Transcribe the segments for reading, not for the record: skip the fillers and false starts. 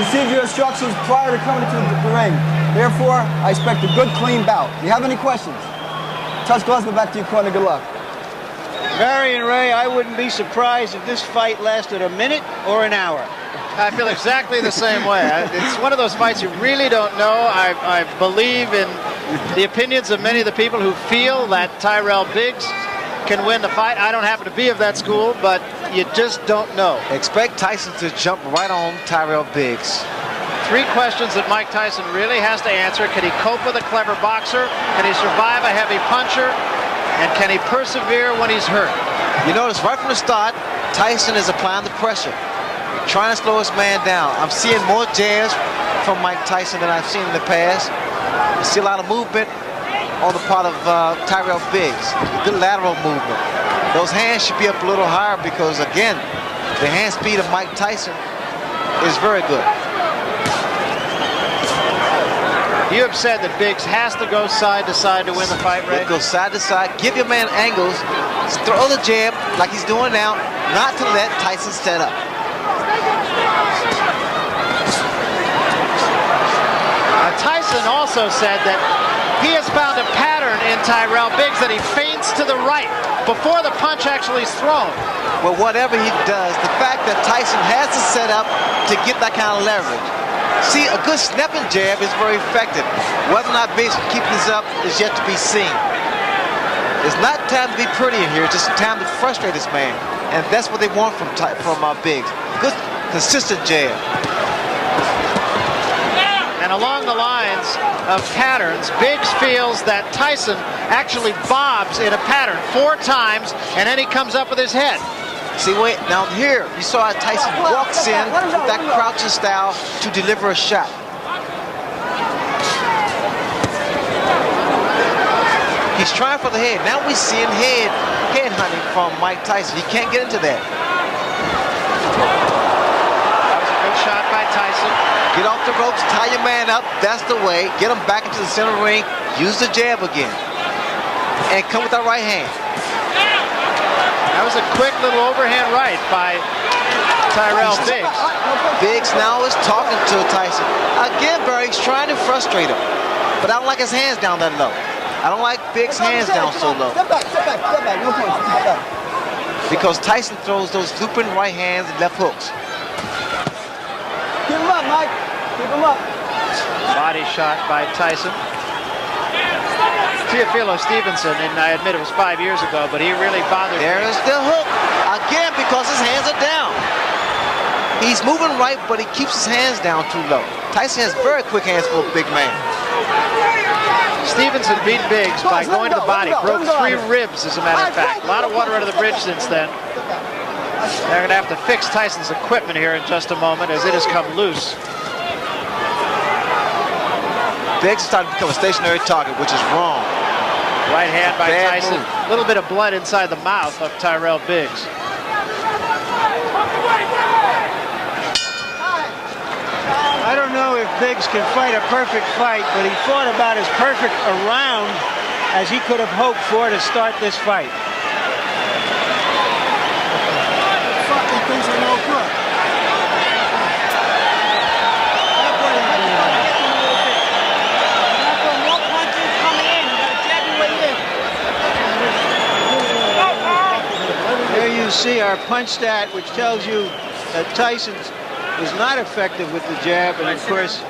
received your instructions prior to coming into the ring. Therefore, I expect a good, clean bout. Do you have any questions? Touch gloves, but back to you, corner. Good luck. Barry and Ray, I wouldn't be surprised if this fight lasted a minute or an hour. I feel exactly the same way. It's one of those fights you really don't know. I believe in the opinions of many of the people who feel that Tyrell Biggs can win the fight. I don't happen to be of that school, but you just don't know. Expect Tyson to jump right on Tyrell Biggs. 3 questions that Mike Tyson really has to answer. Can he cope with a clever boxer? Can he survive a heavy puncher? And can he persevere when he's hurt? You notice right from the start, Tyson is applying the pressure, trying to slow his man down. I'm seeing more jabs from Mike Tyson than I've seen in the past. I see a lot of movement on the part of Tyrell Biggs. Good lateral movement. Those hands should be up a little higher because, again, the hand speed of Mike Tyson is very good. You have said that Biggs has to go side to side to win the fight, Ray? Go side to side. Give your man angles. Throw the jab like he's doing now, not to let Tyson set up. Tyson also said that he has found a pattern in Tyrell Biggs that he feints to the right before the punch actually is thrown. Well, whatever he does, the fact that Tyson has to set up to get that kind of leverage. See, a good snapping jab is very effective. Whether or not Biggs can keep this up is yet to be seen. It's not time to be pretty in here, it's just time to frustrate this man. And that's what they want from Biggs. Good, consistent jab. And along the lines of patterns, Biggs feels that Tyson actually bobs in a pattern 4 times, and then he comes up with his head. See, wait, now here, you saw how Tyson walks in with that crouching style to deliver a shot. He's trying for the head. Now we're seeing head hunting from Mike Tyson. He can't get into that. That was a good shot by Tyson. Get off the ropes, tie your man up. That's the way. Get him back into the center of the ring. Use the jab again. And come with that right hand. That was a quick little overhand right by Tyrell Biggs. Biggs now is talking to Tyson. Again, Barry, he's trying to frustrate him. But I don't like his hands down that low. I don't like Biggs' hands down so low. Step back. No points. Step back. Because Tyson throws those looping right hands and left hooks. Keep him up, Mike. Keep him up. Body shot by Tyson. Teofilo Stevenson, and I admit it was 5 years ago, but he really bothered me. There's the hook. Again, because his hands are down. He's moving right, but he keeps his hands down too low. Tyson has very quick hands for a big man. Stevenson beat Biggs by going to the body. Broke 3 ribs, as a matter of fact. A lot of water under the bridge since then. They're going to have to fix Tyson's equipment here in just a moment as it has come loose. Biggs is starting to become a stationary target, which is wrong. Right hand by Bad Tyson. A little bit of blood inside the mouth of Tyrell Biggs. I don't know if Biggs can fight a perfect fight, but he fought about as perfect a round as he could have hoped for to start this fight. Fucking things are no good. There you see our punch stat, which tells you that Tyson was not effective with the jab, and of course,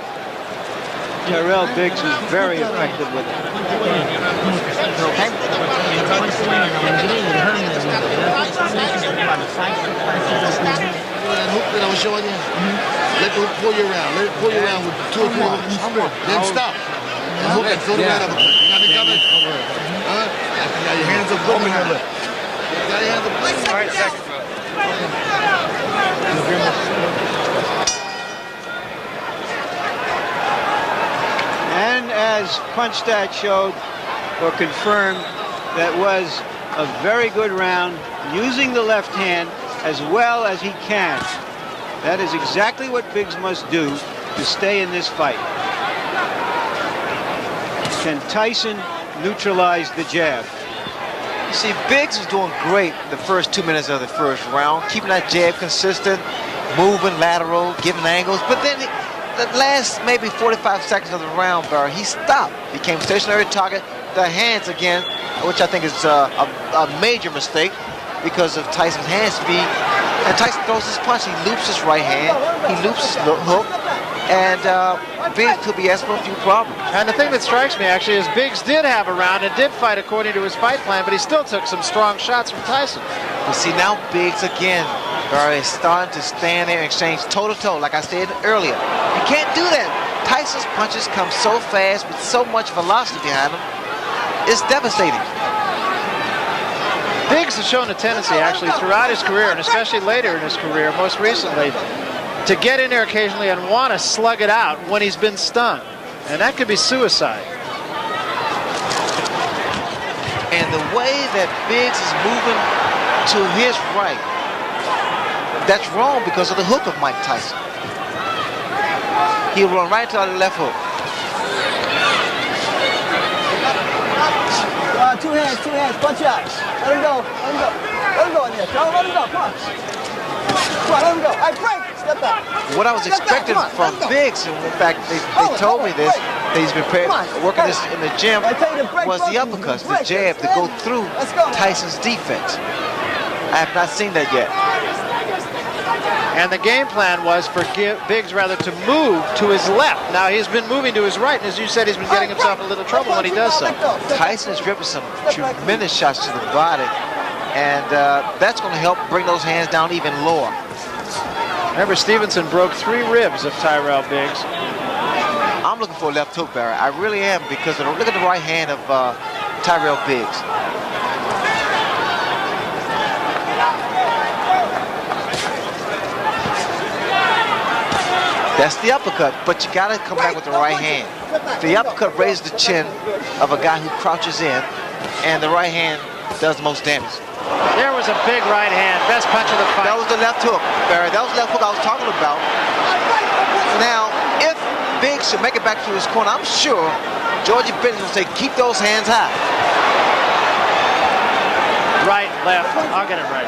Tyrell Biggs was very effective with it. I was showing you. Let the hook pull you around. Let it pull you around with 2 or 3 hooks. Then stop. And hook and throw the right uppercut. You got me coming? Now your hands are open your lip. You got your hands up. All right, second. And as punch stat showed or confirmed, that was a very good round using the left hand as well as he can. That is exactly what Biggs must do to stay in this fight. Can Tyson neutralize the jab? You see, Biggs was doing great the first 2 minutes of the first round, keeping that jab consistent, moving lateral, giving angles, but then the last maybe 45 seconds of the round, Barry, he stopped. Became stationary target. The hands again, which I think is a major mistake because of Tyson's hand speed. And Tyson throws his punch. He loops his right hand. He loops his hook. And Biggs could be asking for a few problems. And the thing that strikes me actually is Biggs did have a round and did fight according to his fight plan, but he still took some strong shots from Tyson. But see, now Biggs again, Barry, is starting to stand there and exchange toe-to-toe, like I said earlier. You can't do that. Tyson's punches come so fast with so much velocity behind them. It's devastating. Biggs has shown a tendency actually throughout his career, and especially later in his career, most recently, to get in there occasionally and want to slug it out when he's been stunned. And that could be suicide. And the way that Biggs is moving to his right, that's wrong because of the hook of Mike Tyson. He'll run right to the left hook. Two hands, punch out. Let him go. Let him go in there. Don't let him go. Come on. Come on, let him go. All right, break. Step back. What I was expecting from Biggs, and in fact, they told me this, that he's been working this in the gym, was the uppercuts, the jab to go through Tyson's defense. I have not seen that yet. And the game plan was for Biggs rather to move to his left. Now he's been moving to his right, and as you said, he's been getting himself in a little trouble when he does so. Tyson is ripping some tremendous shots to the body, and that's going to help bring those hands down even lower. Remember, Stevenson broke 3 ribs of Tyrell Biggs. I'm looking for a left hook, Barry. I really am, because look at the right hand of Tyrell Biggs. That's the uppercut, but you got to come back with the right hand. The uppercut raises the chin of a guy who crouches in, and the right hand does the most damage. There was a big right hand, best punch of the fight. That was the left hook, Barry. That was the left hook I was talking about. Now, if Biggs should make it back to his corner, I'm sure Georgie Benton will say, keep those hands high. Right, left, I'll get it right.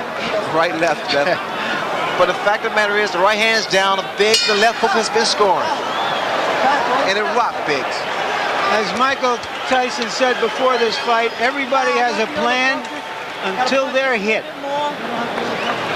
Right, left. But the fact of the matter is, the right hand's down, Biggs, the left hook has been scoring. And it rocked Biggs. As Michael Tyson said before this fight, everybody has a plan until they're hit.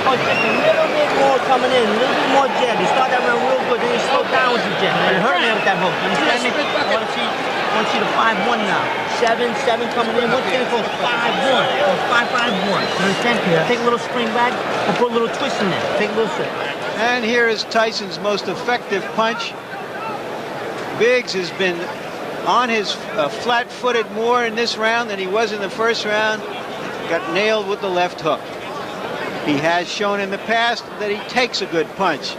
Oh, just a little bit more coming in, a little bit more jab. You start that round real good, then you slow down with the jab. You hurt me with that hook. You understand me? I want to see the 5-1 now. 7 coming in. What's going to go 5-1? 5-5-1. You understand? Take a little spring back and put a little twist in there. Take a little swing. And here is Tyson's most effective punch. Biggs has been on his flat-footed more in this round than he was in the first round. Got nailed with the left hook. He has shown in the past that he takes a good punch.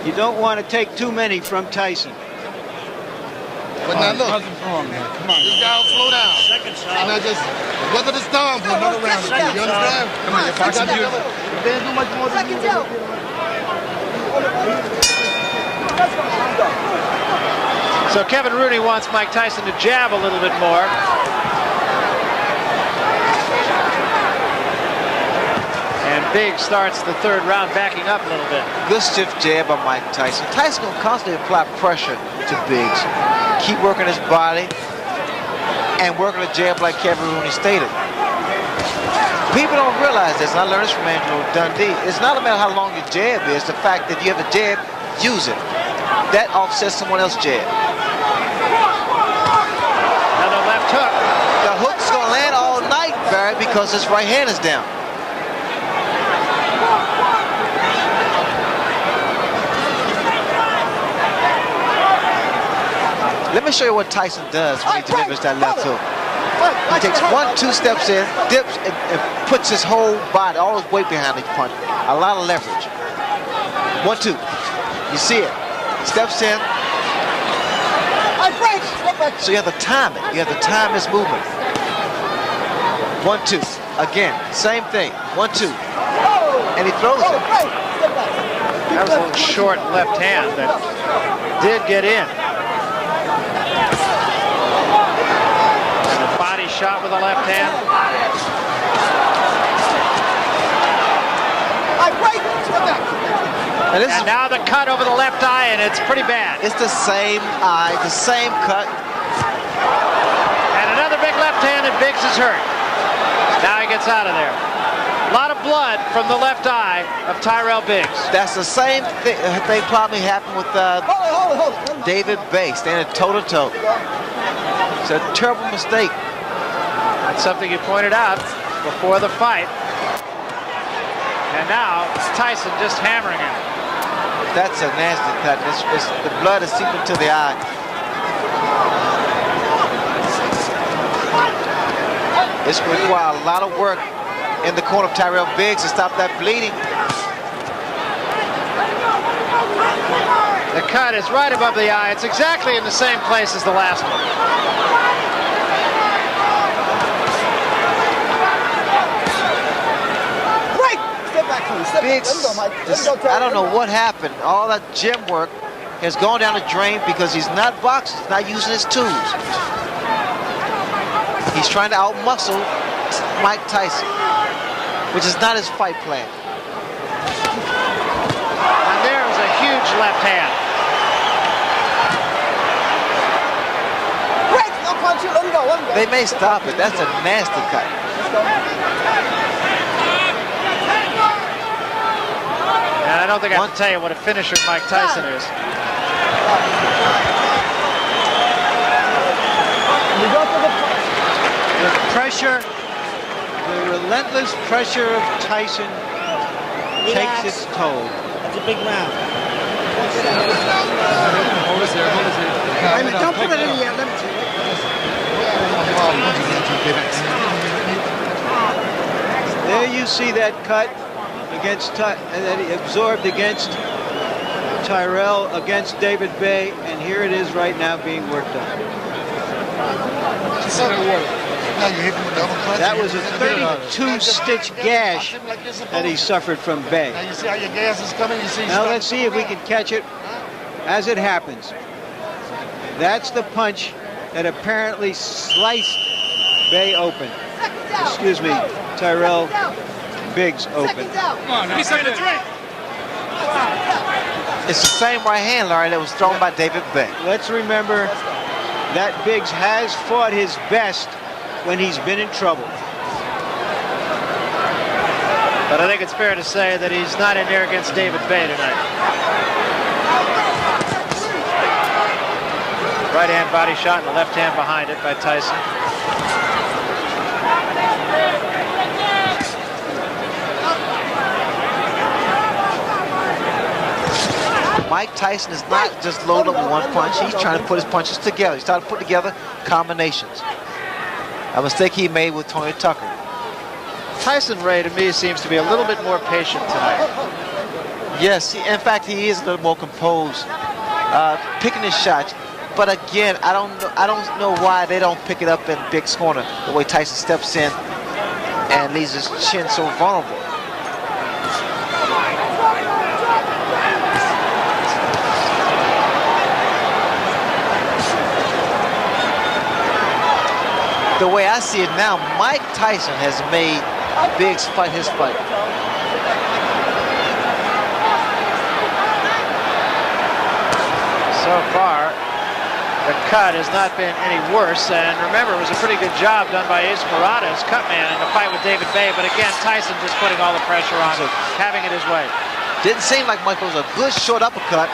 You don't want to take too many from Tyson. But now look, this guy will slow down. And now just weather the storm for another round. You understand? Come on, you can't do much more than you. So Kevin Rooney wants Mike Tyson to jab a little bit more. And Biggs starts the 3rd round backing up a little bit. Good stiff jab by Mike Tyson. Tyson will constantly apply pressure to Biggs. Keep working his body and working a jab like Kevin Rooney stated. People don't realize this, and I learned this from Angelo Dundee. It's not about how long your jab is, the fact that you have a jab, use it. That offsets someone else's jab. Another left hook. The hook's gonna land all night, Barry, because his right hand is down. Let me show you what Tyson does when he delivers that left hook. He takes 1-2 steps in, dips, and puts his whole body, all his weight behind his punch. A lot of leverage. 1-2. You see it. Steps in. So you have to time it. You have to time his movement. 1-2. Again, same thing. 1-2. And he throws it. That was a little short left hand that did get in. Body shot with a left hand. And now the cut over the left eye, and it's pretty bad. It's the same eye, the same cut. And another big left hand, and Biggs is hurt. Now he gets out of there. A lot of blood from the left eye of Tyrell Biggs. That's the same thing probably happened with David Bay, standing toe-to-toe. It's a terrible mistake. That's something you pointed out before the fight. And now it's Tyson just hammering him. That's a nasty cut. The blood is seeping to the eye. This will require a lot of work in the corner of Tyrell Biggs to stop that bleeding. The cut is right above the eye. It's exactly in the same place as the last one. Biggs, I don't know what happened. All that gym work has gone down the drain because he's not boxing. He's not using his tools. He's trying to outmuscle Mike Tyson, which is not his fight plan. And there's a huge left hand. Break! No punch it. Let him go. Let him go. They may stop it. That's a nasty cut. And I don't think I have to tell you what a finisher Mike Tyson is. The pressure, the relentless pressure of Tyson takes its toll. That's a big round. Hold us there. Wait a minute, don't put it in yet. Let me see. There you see that cut against and that he absorbed against Tyrell, against David Bay, and here it is right now being worked on. That was a 32-stitch gash that he suffered from Bay. Now you see how your gas is coming? You see Now let's see if we can catch it as it happens. That's the punch that apparently sliced Bay open. Excuse me, Tyrell Biggs open. It's the same right hand, Larry, that was thrown by David Bay. Let's remember that Biggs has fought his best when he's been in trouble. But I think it's fair to say that he's not in there against David Bay tonight. Right hand body shot and the left hand behind it by Tyson. Mike Tyson is not just loaded up with one punch. He's trying to put his punches together. He's trying to put together combinations. A mistake he made with Tony Tucker. Tyson, Ray, to me, seems to be a little bit more patient tonight. Yes, in fact, he is a little more composed, picking his shots. But again, I don't know why they don't pick it up in Biggs' corner the way Tyson steps in and leaves his chin so vulnerable. The way I see it now, Mike Tyson has made Biggs fight his fight. So far, the cut has not been any worse. And remember, it was a pretty good job done by Ace Murata as cut man in the fight with David Bay. But again, Tyson just putting all the pressure on him, having it his way. Didn't seem like Mike was a good short uppercut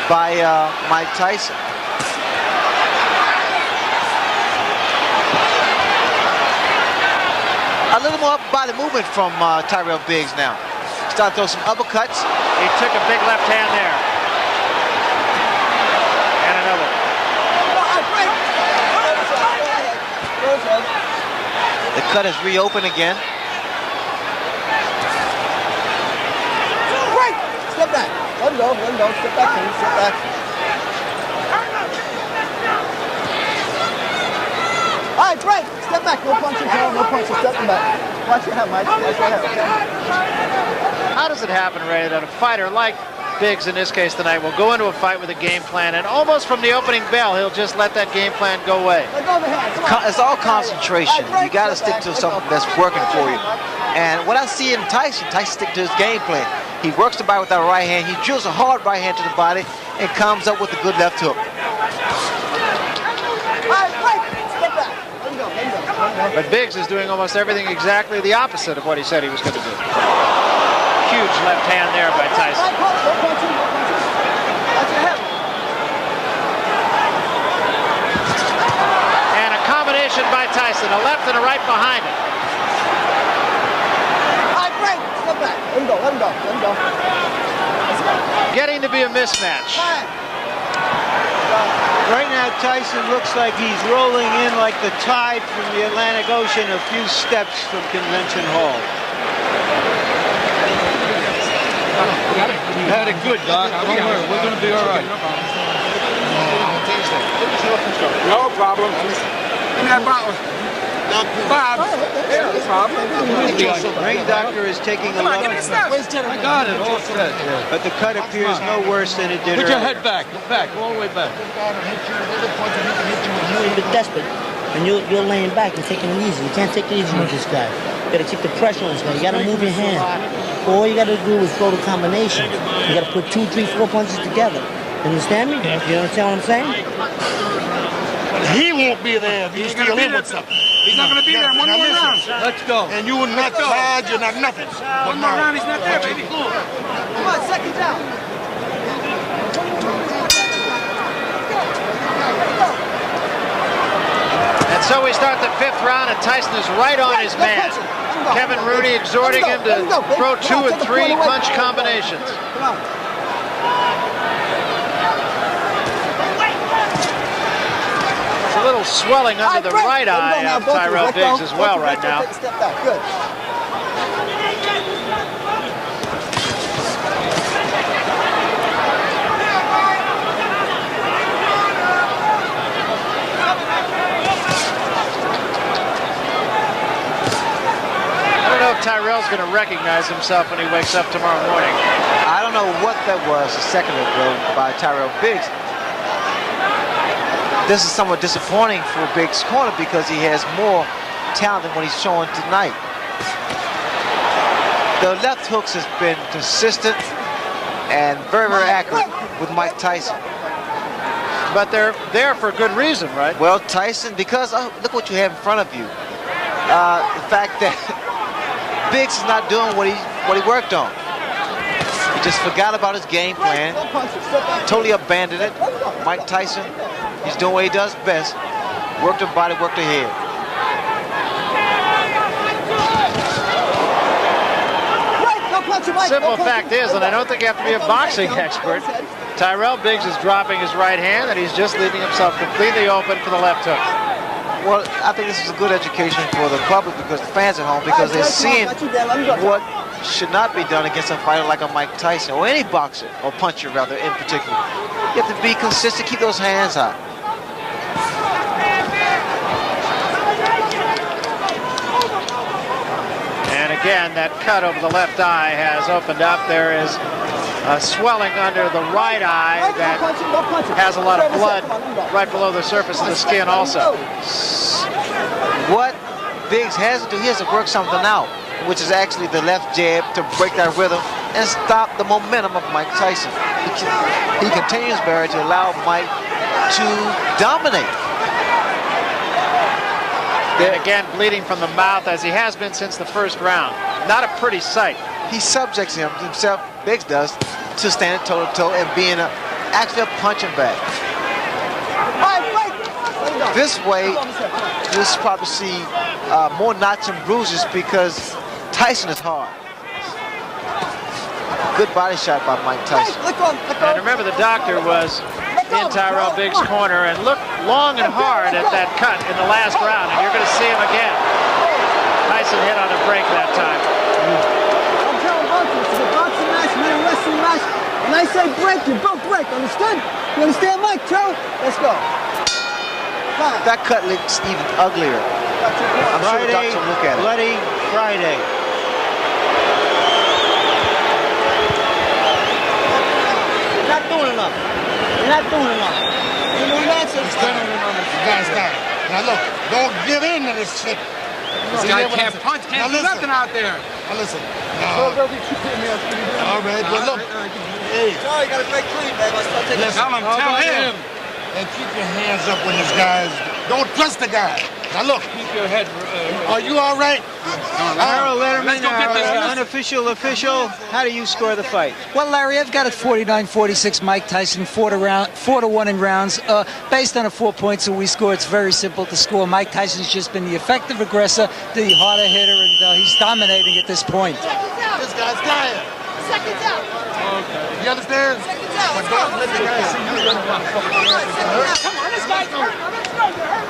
by Mike Tyson. A little more body movement from Tyrell Biggs now. Start to throw some uppercuts. He took a big left hand there. And another. The cut is reopened again. Break! Step back. Let him go. Let him go. Step back. Step back. All right, break. Step back. No punches. No punches. Step back. Watch your head, Mike. Watch your head, okay? How does it happen, Ray, that a fighter like Biggs in this case tonight will go into a fight with a game plan, and almost from the opening bell, he'll just let that game plan go away? Let go of the hand. Come on. It's all concentration. You got to stick to something that's working for you. And what I see in Tyson stick to his game plan. He works the body with that right hand. He drills a hard right hand to the body and comes up with a good left hook. But Biggs is doing almost everything exactly the opposite of what he said he was going to do. Huge left hand there by Tyson. And a combination by Tyson, a left and a right behind him. Getting to be a mismatch. Right now, Tyson looks like he's rolling in like the tide from the Atlantic Ocean a few steps from Convention Hall. You had it good, Doc. Don't worry, we're going to be all right. No problem. Give me that bottle. Bob. Yeah, no problem. The ring doctor is taking a look. I got it all set. But the cut appears no worse than it did Put your earlier. head back. Back, all the way back. You're a little bit desperate, and you're laying back and taking it easy. You can't take it easy with this guy. You gotta keep the pressure on this guy. You gotta move your hand. All you gotta do is throw the combination. You gotta put 2, 3, 4 punches together. You understand me? You understand what I'm saying? He won't be there if you still in with something. He's not going to be there. One more round. Let's go. And you will not charge, you're not nothing. One more round, he's not there, baby. Cool. Come on, second down. And so we start the 5th round, and Tyson is right on his man. Kevin Rooney exhorting him to throw 2 and 3 punch combinations. Come on. A little swelling under the right eye of Tyrell Biggs as well right now. Step back, good. I don't know if Tyrell's going to recognize himself when he wakes up tomorrow morning. I don't know what that was a second ago by Tyrell Biggs. This is somewhat disappointing for Biggs' corner because he has more talent than what he's showing tonight. The left hooks has been consistent and very, very accurate with Mike Tyson. But they're there for good reason, right? Well, Tyson, because look what you have in front of you. The fact that Biggs is not doing what he worked on. He just forgot about his game plan, totally abandoned it. Mike Tyson, he's doing what he does best. Work the body, work the head. Simple fact is, and I don't think you have to be a boxing expert, Tyrell Biggs is dropping his right hand, and he's just leaving himself completely open for the left hook. Well, I think this is a good education for the public, because the fans at home, because they're seeing what should not be done against a fighter like a Mike Tyson, or any boxer, or puncher rather, in particular. You have to be consistent, keep those hands high. And again, that cut over the left eye has opened up. There is a swelling under the right eye that has a lot of blood right below the surface of the skin also. What Biggs has to do, he has to work something out, which is actually the left jab to break that rhythm and stop the momentum of Mike Tyson. He continues, Barry, to allow Mike to dominate. And again, bleeding from the mouth as he has been since the first round. Not a pretty sight. He subjects himself, Biggs does, to standing toe-to-toe and being actually a punching bag. This way, you'll probably see more knots and bruises because Tyson is hard. Good body shot by Mike Tyson. And remember, the doctor was in Tyrell Biggs' corner and looked long and hard at that cut in the last round, and you're going to see him again. Tyson hit on a break that time. I'm telling boxing, it's a boxing match, not a wrestling match. When I say break, you both break, understood? You understand, Mike, Joe? Let's go. That cut looks even uglier. I'm sure the doctor will look at it. Bloody Friday. You're not doing enough. You're not doing enough. He's done it on this guy's time. Now look, don't give in to this shit. This guy can't punch, can't do nothing out there. Now listen. All right, but look. Hey. Joe, you got to break clean, man. Tell him. And keep your hands up when this guy's. Don't trust the guy. Now look. Keep your head. Are you all right? Harold Letterman, Let's go get this guy. unofficial official. How do you score the fight? Well, Larry, I've got it 49-46. Mike Tyson, 4-1 in rounds. Based on a 4 points that we score, it's very simple to score. Mike Tyson's just been the effective aggressor, the harder hitter, and he's dominating at this point. This guy's dying. Seconds out. Okay. You understand? Seconds out. But don't let the guy see you running around. Come on, this guy's hurt. Let's go. You're hurt.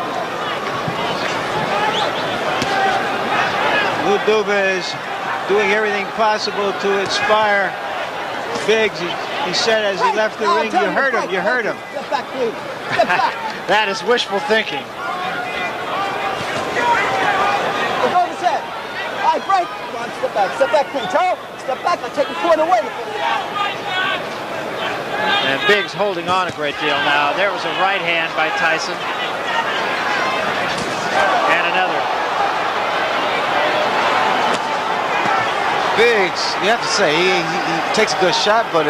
Lou Duba is doing everything possible to inspire Biggs. He said as he left the ring, you hurt him, you hurt him. Get back, please. Get back. That is wishful thinking. Look over his head. All right, break. Come on, step back. Step back, please. Joe, step back. I'll take the point away. And Biggs holding on a great deal now. There was a right hand by Tyson. And another. Biggs, you have to say, he takes a good shot, but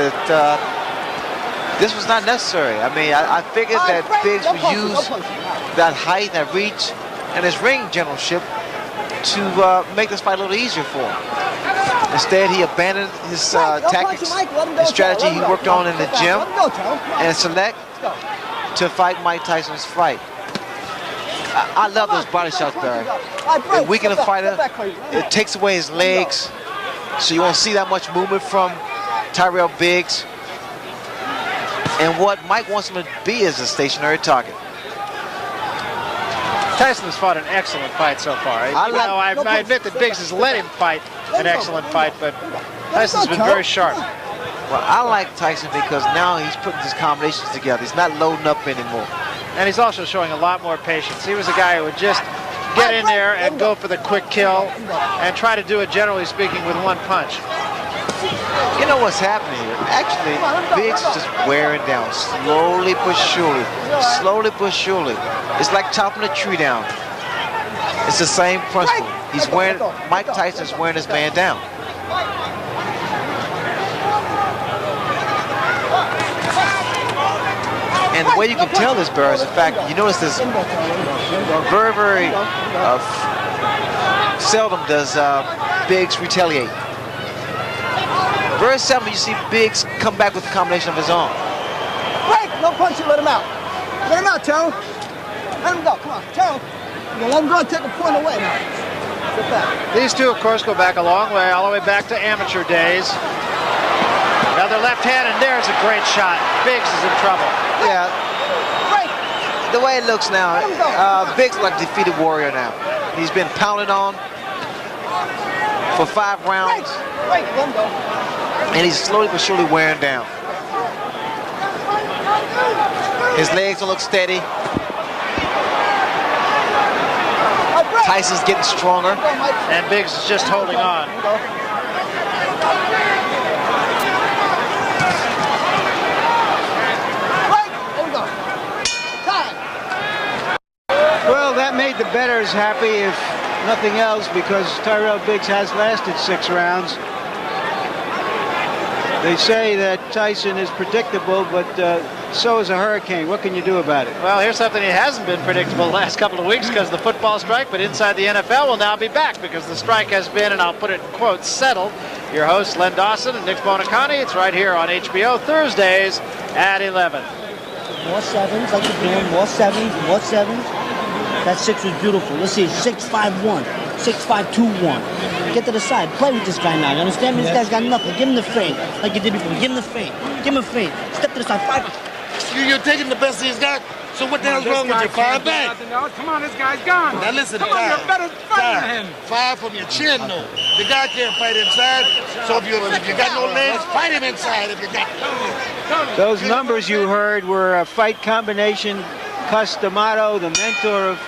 this was not necessary. I mean, I figured that Biggs would use that height, that reach, and his ring generalship to make this fight a little easier for him. Instead, he abandoned his tactics and strategy he worked on in the gym and select to fight Mike Tyson's fight. I love those body shots, Barry. It weakens a fighter. It takes away his legs, so you won't see that much movement from Tyrell Biggs. And what Mike wants him to be is a stationary target. Tyson has fought an excellent fight so far. I admit that Biggs has let him fight an excellent fight, but Tyson's been very sharp. Well, I like Tyson because now he's putting his combinations together. He's not loading up anymore. And he's also showing a lot more patience. He was a guy who would just get in there and go for the quick kill and try to do it, generally speaking, with one punch. You know what's happening here? Actually, Biggs is just wearing down, slowly but surely. Slowly but surely. It's like chopping a tree down. It's the same principle. He's wearing, Mike Tyson's wearing this man down. And the way you can tell this, Barry, is the fact you notice this very, very seldom does Biggs retaliate. Very seldom you see Biggs come back with a combination of his own. Break! No punch, let him out. Let him out, Terrell. Let him go. Come on, Terrell. Let him go and take a point away now. Sit back. These two, of course, go back a long way, all the way back to amateur days. Another left hand, and there's a great shot. Biggs is in trouble. Yeah. The way it looks now, Biggs is like a defeated warrior now. He's been pounded on for 5 rounds. Break, let him go. And he's slowly but surely wearing down. His legs don't look steady. Tyson's getting stronger. And Biggs is just holding on. Well, that made the bettors happy, if nothing else, because Tyrell Biggs has lasted 6 rounds. They say that Tyson is predictable, but so is a hurricane. What can you do about it? Well, here's something that hasn't been predictable the last couple of weeks because of the football strike, but inside the NFL will now be back because the strike has been, and I'll put it in quotes, settled. Your hosts, Len Dawson and Nick Bonacani. It's right here on HBO Thursdays at 11. More sevens, like you're doing. More sevens, more sevens. That 6 was beautiful. Let's see, 6-5-1, 6-5-2-1. Get to the side. Play with this guy now. You understand me? This guy's got nothing. Give him the feint, like you did before. Give him the feint. Give him a feint. Step to the side. 5. You're taking the best he's got. So what the hell's wrong with you? 5 back. Come on, this guy's gone. Now listen, come on, you're better fighting him. 5 from your chin, though. The guy can't fight inside. So if you got no legs, fight him inside. If you got those numbers you heard were a fight combination. Customato, the mentor of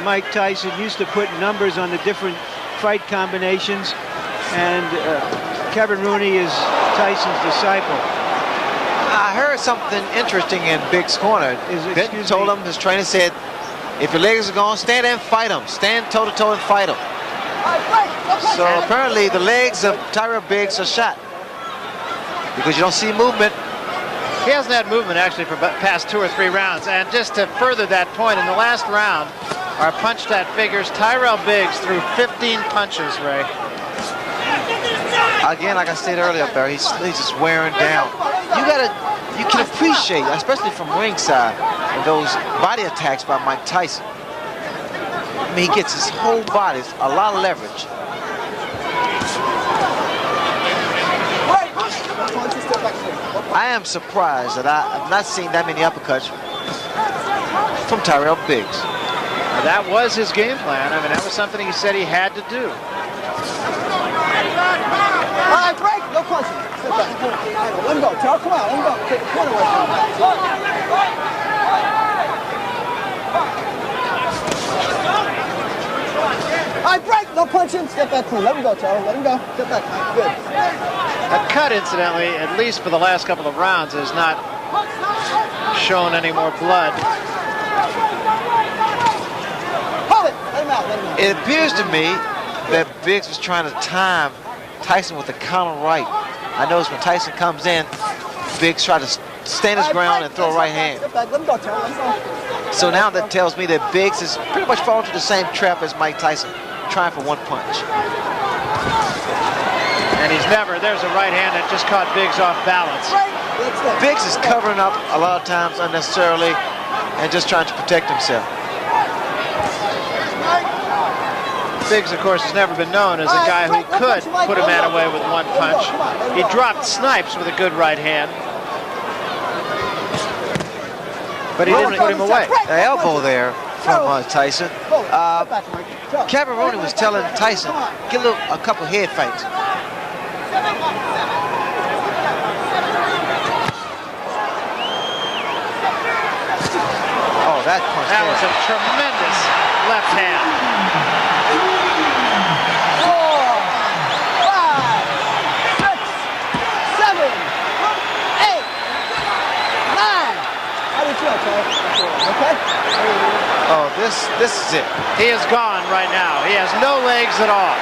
Mike Tyson, used to put numbers on the different fight combinations, and Kevin Rooney is Tyson's disciple. I heard something interesting in Biggs' corner. Benton told him, his trainer said, If your legs are gone, stand there and fight them. Stand toe-to-toe and fight them. So apparently the legs of Tyrell Biggs are shot because you don't see movement. He hasn't had movement actually for past 2 or 3 rounds. And just to further that point, in the last round, our punch stat figures Tyrell Biggs threw 15 punches, Ray. Again, like I said earlier, Barry, he's just wearing down. You can appreciate, especially from ringside, those body attacks by Mike Tyson. I mean, he gets his whole body, a lot of leverage. I am surprised that I've not seen that many uppercuts from Tyrell Biggs. Now, that was his game plan. I mean, that was something he said he had to do. All right, break. No punches. Let him go, Tyrell. Come on, let him go. Take the corner away from him. All right, break. No punching. Step back clean. Let him go, Tyrell. Let him go. Step back. Good. That cut, incidentally, at least for the last couple of rounds, has not shown any more blood. Hold it. Let him out. Let him out. It appears to me that Biggs was trying to time Tyson with a counter right. I noticed when Tyson comes in, Biggs tried to stand his ground and throw a right hand. Step back. Let him go, Tyrell. Let him go. So now that tells me that Biggs is pretty much falling to the same trap as Mike Tyson, trying for one punch. And he's never, there's a right hand that just caught Biggs off balance. Biggs is covering up a lot of times unnecessarily and just trying to protect himself. Biggs, of course, has never been known as a guy who could put a man away with one punch. He dropped Snipes with a good right hand, but he didn't put him away. The elbow there from Tyson. Cavaroni was telling Tyson, get a couple head fakes. Oh, that punch. That was a tremendous left hand. 4, 5, 6, 7, 8, 9. How do you feel, Tyrell? Okay? Oh, this is it. He is gone right now. He has no legs at all.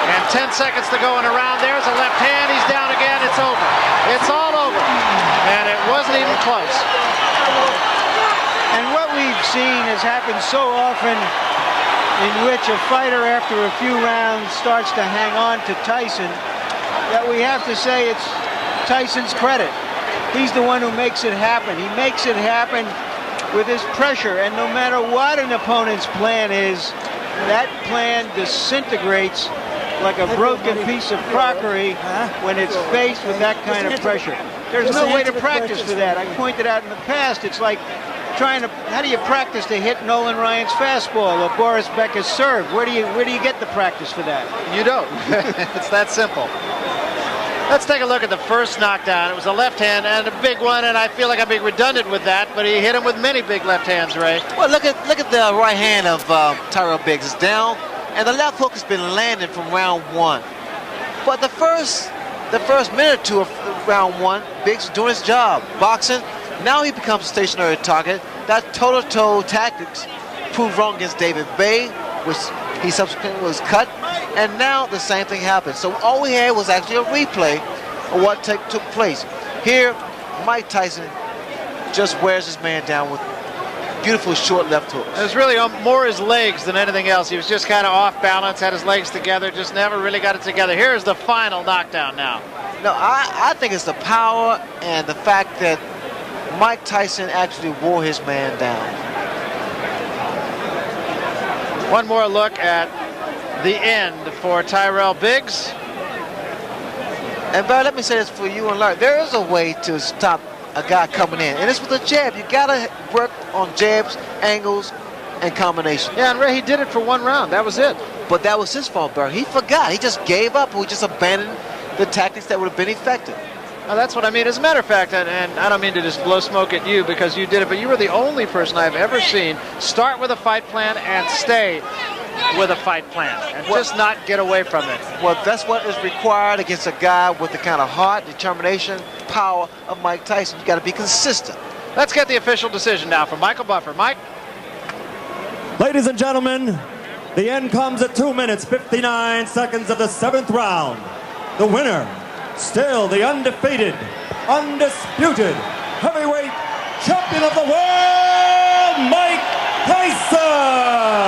And 10 seconds to go in a round. There's a left hand. He's down again. It's over. It's all over. And it wasn't even close. And what we've seen has happened so often, in which a fighter after a few rounds starts to hang on to Tyson, that we have to say it's Tyson's credit. He's the one who makes it happen. He makes it happen with his pressure, and no matter what an opponent's plan is, that plan disintegrates like a broken piece of crockery when it's faced with that kind of pressure. There's no way to practice for that. I pointed out in the past, it's like trying to, how do you practice to hit Nolan Ryan's fastball or Boris Becker's serve? Where do you get the practice for that? You don't. It's that simple. Let's take a look at the first knockdown. It was a left hand and a big one, and I feel like I'm being redundant with that, but he hit him with many big left hands, Ray. Well, look at the right hand of Tyrell Biggs. It's down, and the left hook has been landing from round 1. But the first minute or two of round 1, Biggs is doing his job, boxing. Now he becomes a stationary target. That toe-to-toe tactics proved wrong against David Bay, which he subsequently was cut. And now the same thing happened. So all we had was actually a replay of what took place. Here, Mike Tyson just wears his man down with beautiful short left hooks. It was really more his legs than anything else. He was just kind of off balance, had his legs together, just never really got it together. Here's the final knockdown now. No, I think it's the power and the fact that Mike Tyson actually wore his man down. One more look at the end for Tyrell Biggs. And Barry, let me say this for you and Larry. There is a way to stop a guy coming in, and it's with a jab. You gotta work on jabs, angles, and combination. Yeah, and Ray, he did it for 1 round. That was it. But that was his fault, Barry. He forgot. He just gave up. He just abandoned the tactics that would have been effective. Now, that's what I mean. As a matter of fact, and I don't mean to just blow smoke at you because you did it, but you were the only person I've ever seen start with a fight plan and stay with a fight plan and just not get away from it. Well, that's what is required against a guy with the kind of heart, determination, power of Mike Tyson. You got to be consistent. Let's get the official decision now from Michael Buffer. Mike? Ladies and gentlemen, the end comes at 2 minutes, 59 seconds of the 7th round. The winner, still the undefeated, undisputed heavyweight champion of the world, Mike Tyson!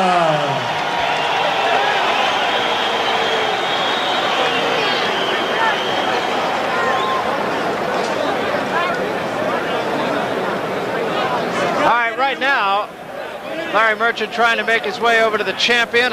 All right, right now, Larry Merchant trying to make his way over to the champion.